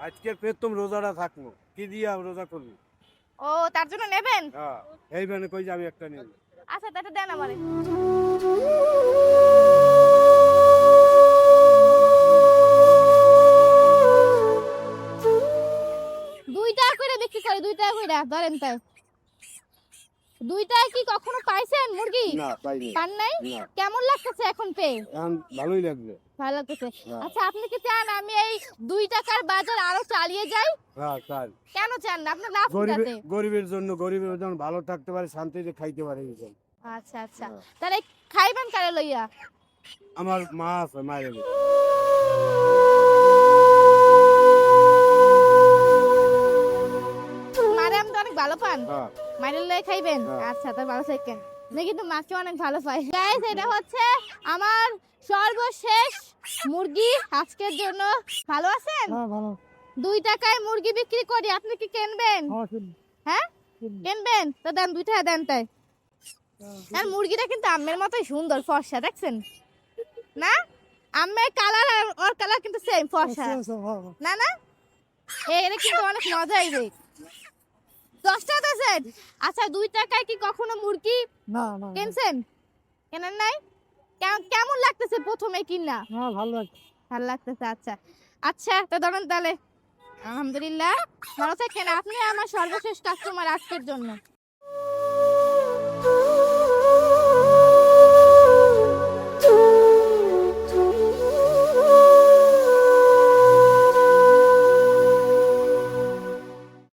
আজকে প্রথম রোজাটা থাকবো, কি দিয়া রোজা করবি? ও তার জন্য নেবেন? হ্যাঁ, এই মানে কই যে আমি একটা নিব। আচ্ছা তাতে দেন আমারে। দুইটা করে বিক্রি করে, 2 টাকা করে ধরেন তাই। 2 টাকা কি কখনো পাইছেন মুরগি? না পাইনি। পান নাই? না। কেমন লাগতেছে এখন পেয়ে? এখন ভালোই লাগবে। ভালো লাগতেছে। হ্যাঁ। আচ্ছা আপনি কি চান আমি এই 2 টাকার বাজার আরো চালিয়ে যাই? হ্যাঁ চাল। কেন চান না? আপনার লাভ গরিবের কোথাতে? গরিবের জন্য ভালো থাকতে পারে, শান্তিতে খাইতে পারে এই জন্য। আচ্ছা আচ্ছা। হ্যাঁ। তাহলে খাইবেন কারে লইয়া? আমার মা আছে, মায়ের বাড়ি। মারে আমি তো অনেক ভালো পান। হ্যাঁ। মায়ের লইয়া খাইবেন? হ্যাঁ। আচ্ছা তার ভালো থাকেন। আমি কিন্তু মাকে অনেক ভালো পাই। গাইস এটা হচ্ছে আমার সর্বশেষ মুরগি আজকের জন্য। ভালো আছেন? হ্যাঁ ভালো। 2 টাকায় মুরগি বিক্রি করি, আপনি কি কিনবেন? হ্যাঁ কিনবেন? তো দেন 2 টাকা দেন তাই। আর মুরগিটা কিন্তু আম্মের মতোই সুন্দর, ফর্সা দেখছেন না? আম্মের কালার আর ওর কালার কিন্তু সেম, ফর্সা না না? এটা কিন্তু অনেক মজা আইবে। 10 টাকা দিয়েছেন? আচ্ছা 2 টাকায় কি কখনো মুরগি কিনছেন? কেনেন নাই? কেমন লাগতেছে প্রথমে কিনা? হ্যাঁ ভালো লাগছে। ভালো লাগতেছে। আচ্ছা আচ্ছা তো ধরুন তাহলে আলহামদুলিল্লাহ ভালো থাকেন। আপনি আমার সর্বশেষ কাস্টমার আজকের জন্য।